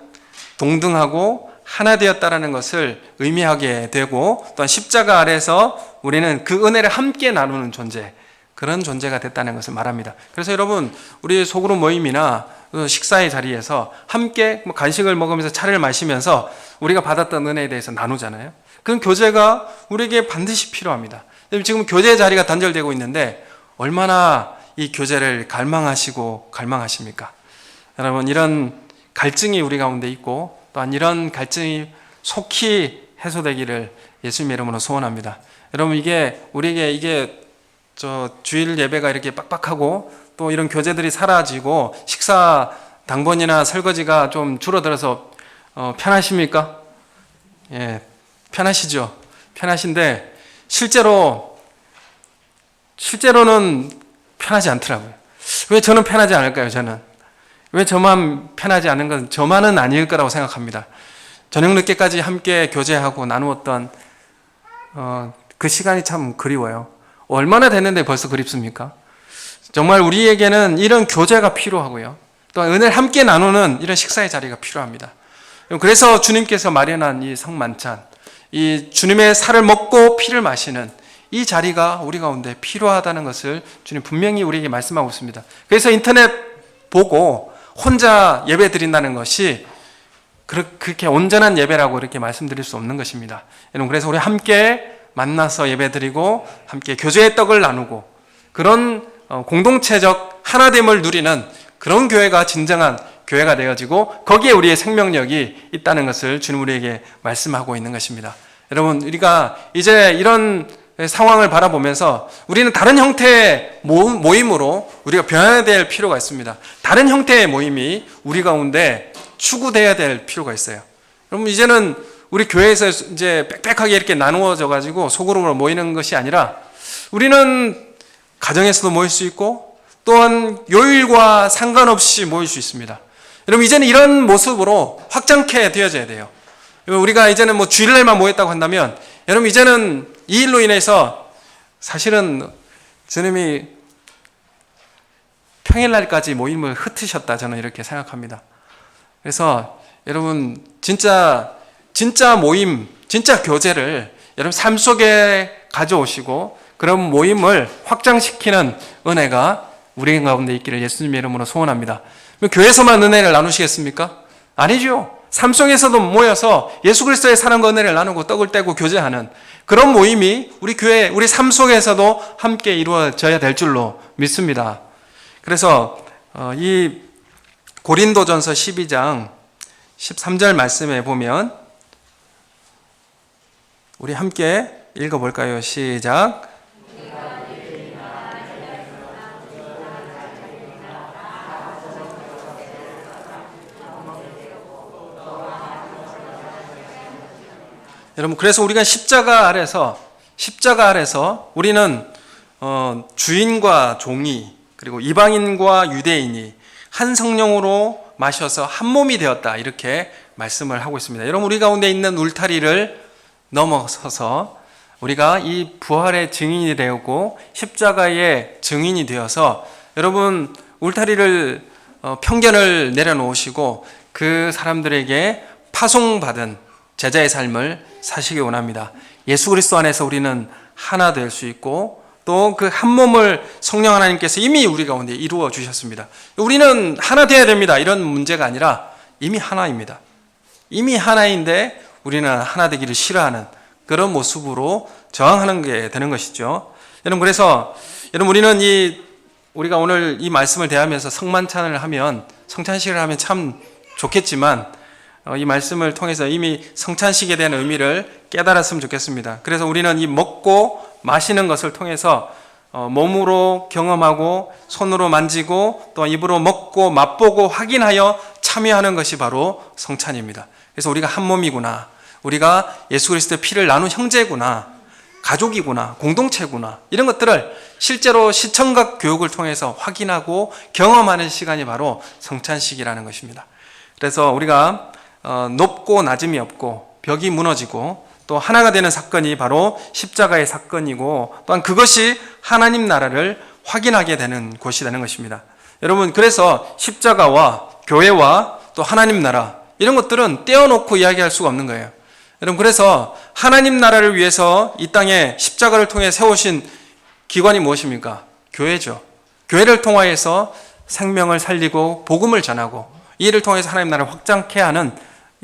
동등하고 하나 되었다라는 것을 의미하게 되고, 또한 십자가 아래서 우리는 그 은혜를 함께 나누는 존재, 그런 존재가 됐다는 것을 말합니다. 그래서 여러분, 우리 소그룹 모임이나 식사의 자리에서 함께 간식을 먹으면서 차를 마시면서 우리가 받았던 은혜에 대해서 나누잖아요. 그런 교제가 우리에게 반드시 필요합니다. 지금 교제 자리가 단절되고 있는데 얼마나 이 교제를 갈망하십니까? 여러분, 이런 갈증이 우리 가운데 있고, 또한 이런 갈증이 속히 해소되기를 예수님의 이름으로 소원합니다. 여러분, 우리에게 주일 예배가 이렇게 빡빡하고 또 이런 교제들이 사라지고 식사 당번이나 설거지가 좀 줄어들어서 편하십니까? 예, 편하시죠? 편하신데 실제로는 편하지 않더라고요. 왜 저는 편하지 않을까요? 왜 저만 편하지 않은 건 저만은 아닐 거라고 생각합니다. 저녁 늦게까지 함께 교제하고 나누었던 그 시간이 참 그리워요. 얼마나 됐는데 벌써 그립습니까? 정말 우리에게는 이런 교제가 필요하고요. 또 은혜를 함께 나누는 이런 식사의 자리가 필요합니다. 그래서 주님께서 마련한 이 성만찬, 이 주님의 살을 먹고 피를 마시는 이 자리가 우리 가운데 필요하다는 것을 주님 분명히 우리에게 말씀하고 있습니다. 그래서 인터넷 보고 혼자 예배 드린다는 것이 그렇게 온전한 예배라고 이렇게 말씀드릴 수 없는 것입니다. 여러분, 그래서 우리 함께 만나서 예배 드리고 함께 교제의 떡을 나누고 그런 공동체적 하나됨을 누리는 그런 교회가 진정한 교회가 되어지고 거기에 우리의 생명력이 있다는 것을 주님 우리에게 말씀하고 있는 것입니다. 여러분, 우리가 이제 이런 상황을 바라보면서 우리는 다른 형태의 모임으로 우리가 변해야 될 필요가 있습니다. 다른 형태의 모임이 우리 가운데 추구되어야 될 필요가 있어요. 여러분, 이제는 우리 교회에서 이제 빽빽하게 이렇게 나누어져 가지고 소그룹으로 모이는 것이 아니라 우리는 가정에서도 모일 수 있고 또한 요일과 상관없이 모일 수 있습니다. 여러분, 이제는 이런 모습으로 확장케 되어져야 돼요. 우리가 이제는 주일날만 모였다고 한다면, 여러분, 이제는 이 일로 인해서 사실은 주님이 평일날까지 모임을 흩으셨다, 저는 이렇게 생각합니다. 그래서 여러분, 진짜 모임, 진짜 교제를 여러분 삶 속에 가져오시고 그런 모임을 확장시키는 은혜가 우리 가운데 있기를 예수님의 이름으로 소원합니다. 교회에서만 은혜를 나누시겠습니까? 아니죠. 삶 속에서도 모여서 예수 그리스도의 사랑과 은혜를 나누고 떡을 떼고 교제하는 그런 모임이 우리 교회, 우리 삶 속에서도 함께 이루어져야 될 줄로 믿습니다. 그래서 이 고린도전서 12장 13절 말씀에 보면 우리 함께 읽어볼까요? 시작. 여러분, 그래서 우리가 십자가 아래서 십자가 아래서 우리는 주인과 종이 그리고 이방인과 유대인이 한 성령으로 마셔서 한 몸이 되었다 이렇게 말씀을 하고 있습니다. 여러분 우리 가운데 있는 울타리를 넘어서서 우리가 이 부활의 증인이 되었고 십자가의 증인이 되어서 여러분 울타리를 편견을 내려놓으시고 그 사람들에게 파송받은 제자의 삶을 사시기 원합니다. 예수 그리스도 안에서 우리는 하나 될 수 있고 또 그 한 몸을 성령 하나님께서 이미 우리 가운데 이루어 주셨습니다. 우리는 하나 되어야 됩니다. 이런 문제가 아니라 이미 하나입니다. 이미 하나인데 우리는 하나 되기를 싫어하는 그런 모습으로 저항하는 게 되는 것이죠. 여러분 그래서 여러분 우리는 우리가 오늘 이 말씀을 대하면서 성만찬을 하면 성찬식을 하면 참 좋겠지만 이 말씀을 통해서 이미 성찬식에 대한 의미를 깨달았으면 좋겠습니다. 그래서 우리는 이 먹고 마시는 것을 통해서 몸으로 경험하고 손으로 만지고 또 입으로 먹고 맛보고 확인하여 참여하는 것이 바로 성찬입니다. 그래서 우리가 한 몸이구나, 우리가 예수 그리스도의 피를 나눈 형제구나, 가족이구나, 공동체구나 이런 것들을 실제로 시청각 교육을 통해서 확인하고 경험하는 시간이 바로 성찬식이라는 것입니다. 그래서 우리가 높고 낮음이 없고 벽이 무너지고 또 하나가 되는 사건이 바로 십자가의 사건이고 또한 그것이 하나님 나라를 확인하게 되는 곳이 되는 것입니다. 여러분 그래서 십자가와 교회와 또 하나님 나라 이런 것들은 떼어놓고 이야기할 수가 없는 거예요. 여러분 그래서 하나님 나라를 위해서 이 땅에 십자가를 통해 세우신 기관이 무엇입니까? 교회죠. 교회를 통하여서 생명을 살리고 복음을 전하고 이 일을 통해서 하나님 나라를 확장케 하는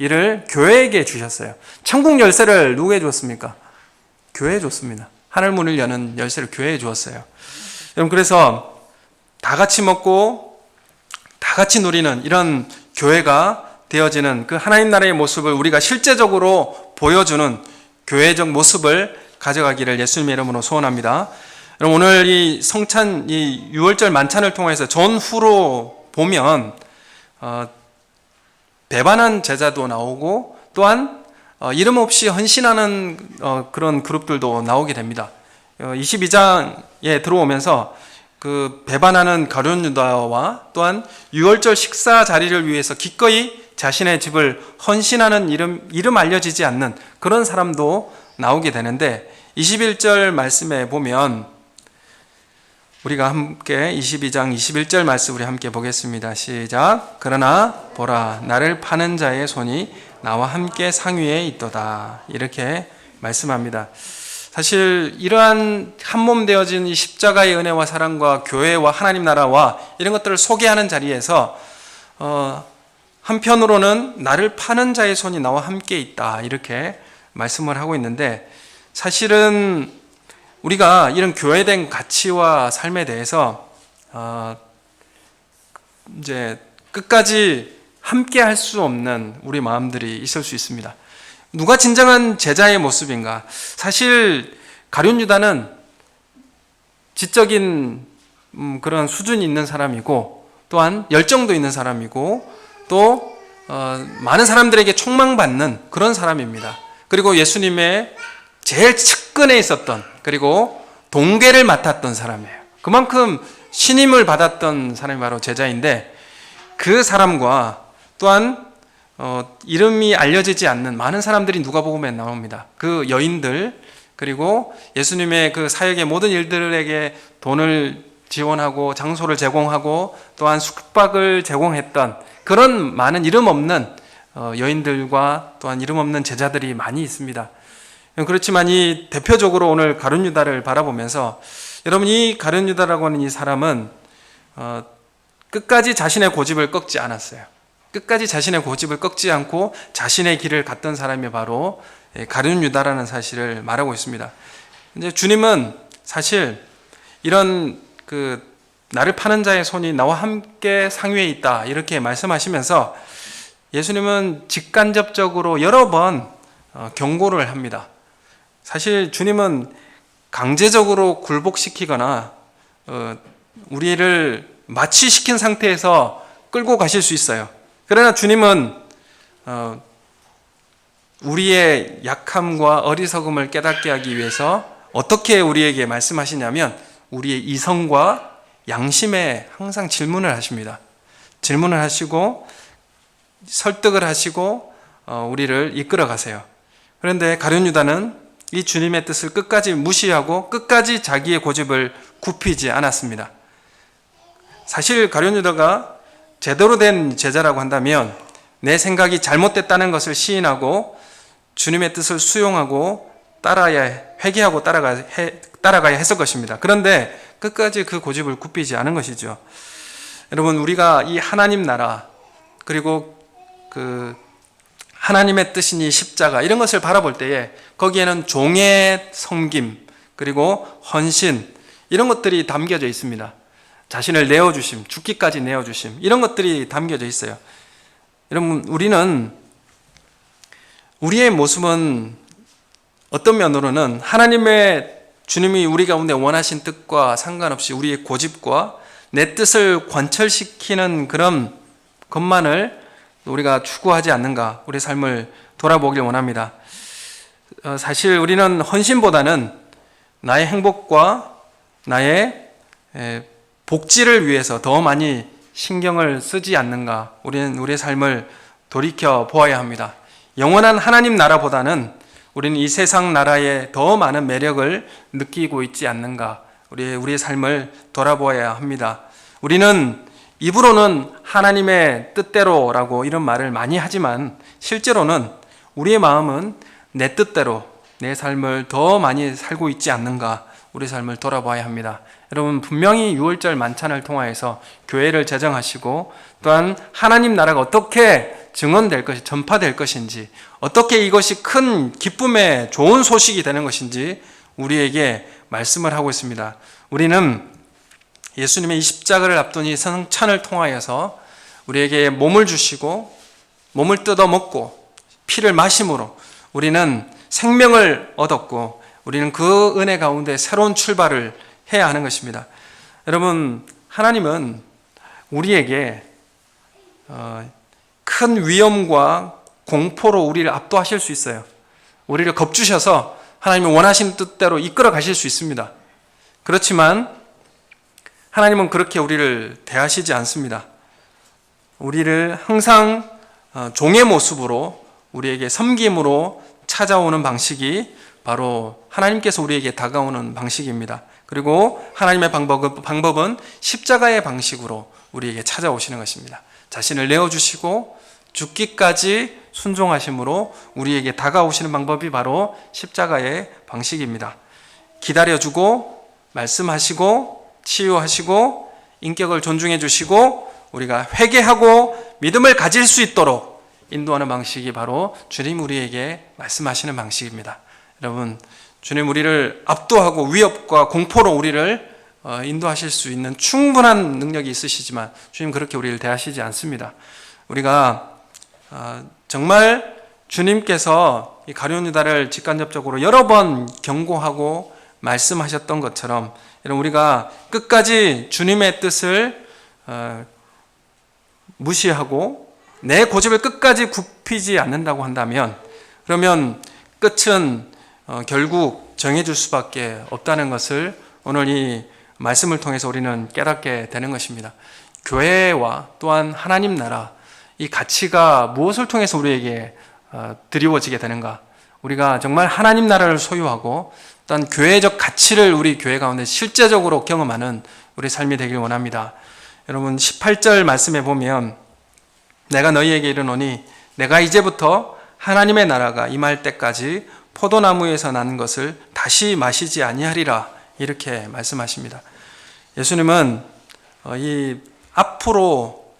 일을 교회에게 주셨어요. 천국 열쇠를 누구에게 줬습니까? 교회에 줬습니다. 하늘 문을 여는 열쇠를 교회에 주었어요. 여러분 그래서 다 같이 먹고 다 같이 누리는 이런 교회가 되어지는 그 하나님 나라의 모습을 우리가 실제적으로 보여주는 교회적 모습을 가져가기를 예수님의 이름으로 소원합니다. 여러분 오늘 이 성찬, 이 유월절 만찬을 통해서 전후로 보면 배반한 제자도 나오고 또한 이름 없이 헌신하는 그런 그룹들도 나오게 됩니다. 22장에 들어오면서 그 배반하는 가룟 유다와 또한 유월절 식사 자리를 위해서 기꺼이 자신의 집을 헌신하는 이름 알려지지 않는 그런 사람도 나오게 되는데 21절 말씀에 보면 우리가 함께 22장 21절 말씀 우리 함께 보겠습니다. 시작. 그러나 보라 나를 파는 자의 손이 나와 함께 상위에 있도다. 이렇게 말씀합니다. 사실 이러한 한몸 되어진 이 십자가의 은혜와 사랑과 교회와 하나님 나라와 이런 것들을 소개하는 자리에서 한편으로는 나를 파는 자의 손이 나와 함께 있다. 이렇게 말씀을 하고 있는데 사실은 우리가 이런 교회된 가치와 삶에 대해서 이제 끝까지 함께 할 수 없는 우리 마음들이 있을 수 있습니다. 누가 진정한 제자의 모습인가? 사실 가룟 유다는 지적인 그런 수준이 있는 사람이고 또한 열정도 있는 사람이고 또 많은 사람들에게 촉망받는 그런 사람입니다. 그리고 예수님의 제일 측근에 있었던 그리고 동괴를 맡았던 사람이에요. 그만큼 신임을 받았던 사람이 바로 제자인데 그 사람과 또한 이름이 알려지지 않는 많은 사람들이 누가복음에 나옵니다. 그 여인들 그리고 예수님의 그 사역의 모든 일들에게 돈을 지원하고 장소를 제공하고 또한 숙박을 제공했던 그런 많은 이름 없는 여인들과 또한 이름 없는 제자들이 많이 있습니다. 그렇지만 이 대표적으로 오늘 가룟 유다를 바라보면서 여러분 이 가룟 유다라고 하는 이 사람은 끝까지 자신의 고집을 꺾지 않았어요. 끝까지 자신의 고집을 꺾지 않고 자신의 길을 갔던 사람이 바로 가룟 유다라는 사실을 말하고 있습니다. 이제 주님은 사실 이런 그 나를 파는 자의 손이 나와 함께 상위에 있다 이렇게 말씀하시면서 예수님은 직간접적으로 여러 번 경고를 합니다. 사실 주님은 강제적으로 굴복시키거나 우리를 마취시킨 상태에서 끌고 가실 수 있어요. 그러나 주님은 우리의 약함과 어리석음을 깨닫게 하기 위해서 어떻게 우리에게 말씀하시냐면 우리의 이성과 양심에 항상 질문을 하십니다. 질문을 하시고 설득을 하시고 우리를 이끌어 가세요. 그런데 가룟 유다는 이 주님의 뜻을 끝까지 무시하고 끝까지 자기의 고집을 굽히지 않았습니다. 사실 가룟 유다가 제대로 된 제자라고 한다면 내 생각이 잘못됐다는 것을 시인하고 주님의 뜻을 수용하고 회개하고 따라가야 했을 것입니다. 그런데 끝까지 그 고집을 굽히지 않은 것이죠. 여러분, 우리가 이 하나님 나라 그리고 그 하나님의 뜻인 이 십자가 이런 것을 바라볼 때에 거기에는 종의 섬김 그리고 헌신 이런 것들이 담겨져 있습니다. 자신을 내어주심, 죽기까지 내어주심 이런 것들이 담겨져 있어요. 여러분, 우리의 모습은 어떤 면으로는 하나님의 주님이 우리 가운데 원하신 뜻과 상관없이 우리의 고집과 내 뜻을 관철시키는 그런 것만을 우리가 추구하지 않는가, 우리 삶을 돌아보길 원합니다. 사실 우리는 헌신보다는 나의 행복과 나의 복지를 위해서 더 많이 신경을 쓰지 않는가, 우리는 우리의 삶을 돌이켜 보아야 합니다. 영원한 하나님 나라보다는 우리는 이 세상 나라에 더 많은 매력을 느끼고 있지 않는가, 우리의 삶을 돌아보아야 합니다. 우리는 입으로는 하나님의 뜻대로라고 이런 말을 많이 하지만 실제로는 우리의 마음은 내 뜻대로 내 삶을 더 많이 살고 있지 않는가, 우리 삶을 돌아봐야 합니다. 여러분, 분명히 6월절 만찬을 통하여서 교회를 제정하시고 또한 하나님 나라가 어떻게 증언될 것이 전파될 것인지, 어떻게 이것이 큰 기쁨의 좋은 소식이 되는 것인지 우리에게 말씀을 하고 있습니다. 우리는 예수님의 이 십자가를 앞둔 이 성찬을 통하여서 우리에게 몸을 주시고 몸을 뜯어 먹고 피를 마심으로 우리는 생명을 얻었고 우리는 그 은혜 가운데 새로운 출발을 해야 하는 것입니다. 여러분, 하나님은 우리에게 큰 위험과 공포로 우리를 압도하실 수 있어요. 우리를 겁주셔서 하나님이 원하시는 뜻대로 이끌어 가실 수 있습니다. 그렇지만 하나님은 그렇게 우리를 대하시지 않습니다. 우리를 항상 종의 모습으로 우리에게 섬김으로 찾아오는 방식이 바로 하나님께서 우리에게 다가오는 방식입니다. 그리고 하나님의 방법은 십자가의 방식으로 우리에게 찾아오시는 것입니다. 자신을 내어주시고 죽기까지 순종하심으로 우리에게 다가오시는 방법이 바로 십자가의 방식입니다. 기다려주고 말씀하시고 치유하시고 인격을 존중해 주시고 우리가 회개하고 믿음을 가질 수 있도록 인도하는 방식이 바로 주님 우리에게 말씀하시는 방식입니다. 여러분, 주님 우리를 압도하고 위협과 공포로 우리를 인도하실 수 있는 충분한 능력이 있으시지만 주님 그렇게 우리를 대하시지 않습니다. 우리가 정말 주님께서 이 가룟 유다를 직간접적으로 여러 번 경고하고 말씀하셨던 것처럼 우리가 끝까지 주님의 뜻을 무시하고 내 고집을 끝까지 굽히지 않는다고 한다면 그러면 끝은 결국 정해질 수밖에 없다는 것을 오늘 이 말씀을 통해서 우리는 깨닫게 되는 것입니다. 교회와 또한 하나님 나라, 이 가치가 무엇을 통해서 우리에게 드리워지게 되는가? 우리가 정말 하나님 나라를 소유하고 또한 교회적 가치를 우리 교회 가운데 실제적으로 경험하는 우리 삶이 되길 원합니다. 여러분, 18절 말씀에 보면 내가 너희에게 이르노니 내가 이제부터 하나님의 나라가 임할 때까지 포도나무에서 난 것을 다시 마시지 아니하리라, 이렇게 말씀하십니다. 예수님은 앞으로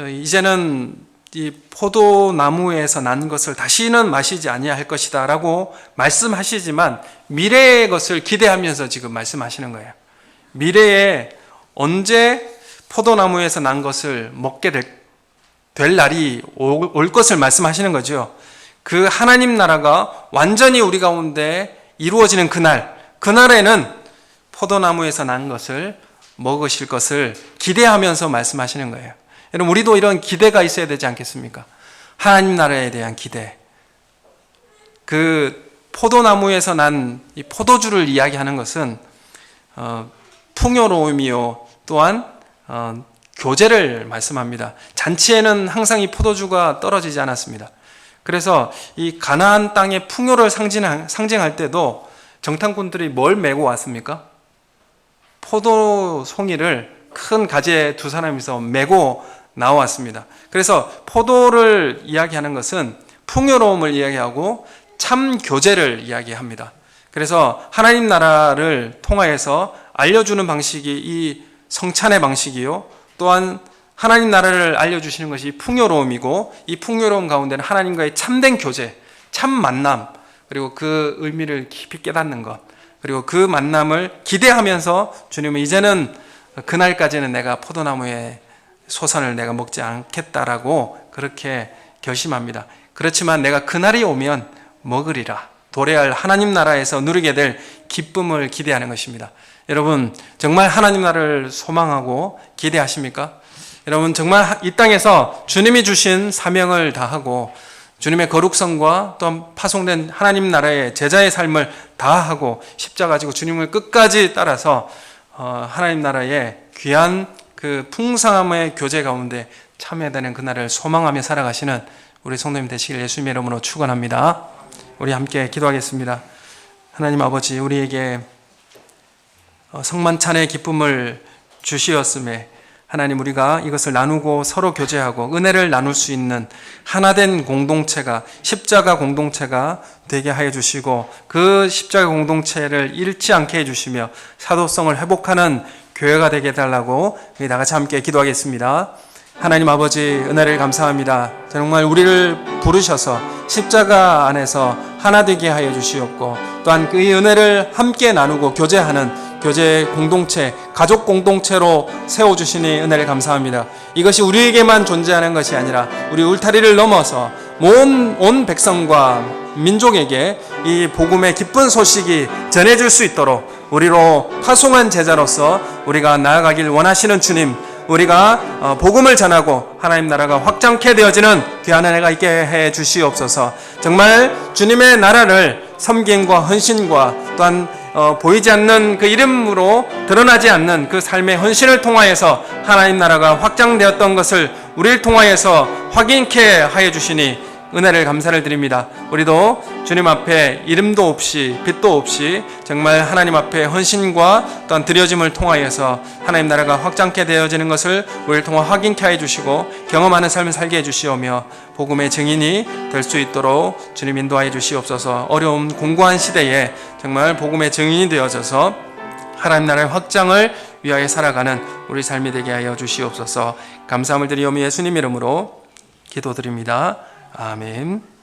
이제는 이 포도나무에서 난 것을 다시는 마시지 아니할 것이다 라고 말씀하시지만 미래의 것을 기대하면서 지금 말씀하시는 거예요. 미래에 언제 포도나무에서 난 것을 먹게 될 날이 올 것을 말씀하시는 거죠. 그 하나님 나라가 완전히 우리 가운데 이루어지는 그날에는 포도나무에서 난 것을 먹으실 것을 기대하면서 말씀하시는 거예요. 여러분, 우리도 이런 기대가 있어야 되지 않겠습니까? 하나님 나라에 대한 기대. 그 포도나무에서 난 이 포도주를 이야기하는 것은 풍요로움이요 또한 교제를 말씀합니다. 잔치에는 항상 이 포도주가 떨어지지 않았습니다. 그래서 이 가나안 땅의 풍요를 상징할 때도 정탐꾼들이 뭘 메고 왔습니까? 포도 송이를 큰 가지에 두 사람이서 메고 나왔습니다. 그래서 포도를 이야기하는 것은 풍요로움을 이야기하고 참 교제를 이야기합니다. 그래서 하나님 나라를 통하여서 알려주는 방식이 이 성찬의 방식이요, 또한 하나님 나라를 알려주시는 것이 풍요로움이고, 이 풍요로움 가운데는 하나님과의 참된 교제, 참 만남, 그리고 그 의미를 깊이 깨닫는 것, 그리고 그 만남을 기대하면서 주님은 이제는 그날까지는 내가 포도나무의 소산을 내가 먹지 않겠다라고 그렇게 결심합니다. 그렇지만 내가 그날이 오면 먹으리라, 도래할 하나님 나라에서 누리게 될 기쁨을 기대하는 것입니다. 여러분, 정말 하나님 나라를 소망하고 기대하십니까? 여러분, 정말 이 땅에서 주님이 주신 사명을 다하고 주님의 거룩성과 또 파송된 하나님 나라의 제자의 삶을 다하고 십자가 지고 주님을 끝까지 따라서 하나님 나라의 귀한 그 풍성함의 교제 가운데 참여되는 그날을 소망하며 살아가시는 우리 성도님 되시길 예수님의 이름으로 축원합니다. 우리 함께 기도하겠습니다. 하나님 아버지, 우리에게 성만찬의 기쁨을 주시었음에 하나님, 우리가 이것을 나누고 서로 교제하고 은혜를 나눌 수 있는 하나된 공동체가, 십자가 공동체가 되게 하여 주시고, 그 십자가 공동체를 잃지 않게 해주시며 사도성을 회복하는 교회가 되게 해달라고 우리 나같이 함께 기도하겠습니다. 하나님 아버지, 은혜를 감사합니다. 정말 우리를 부르셔서 십자가 안에서 하나 되게 하여 주시옵고, 또한 그 은혜를 함께 나누고 교제하는 교제 공동체, 가족 공동체로 세워주시니 은혜를 감사합니다. 이것이 우리에게만 존재하는 것이 아니라 우리 울타리를 넘어서 온 백성과 민족에게 이 복음의 기쁜 소식이 전해질 수 있도록 우리로 파송한 제자로서 우리가 나아가길 원하시는 주님, 우리가 복음을 전하고 하나님 나라가 확장케 되어지는 귀한 은혜가 있게 해 주시옵소서. 정말 주님의 나라를 섬김과 헌신과 또한 보이지 않는 그 이름으로 드러나지 않는 그 삶의 헌신을 통하여서 하나님 나라가 확장되었던 것을 우리를 통하여서 확인케 하여 주시니 은혜를 감사를 드립니다. 우리도 주님 앞에 이름도 없이 빛도 없이 정말 하나님 앞에 헌신과 또한 드려짐을 통하여서 하나님 나라가 확장케 되어지는 것을 우리를 통해 확인케 하여 주시고 경험하는 삶을 살게 해주시오며 복음의 증인이 될 수 있도록 주님 인도하여 주시옵소서. 어려운 공고한 시대에 정말 복음의 증인이 되어져서 하나님 나라의 확장을 위하여 살아가는 우리 삶이 되게 하여 주시옵소서. 감사함을 드리오며 예수님 이름으로 기도드립니다. 아멘.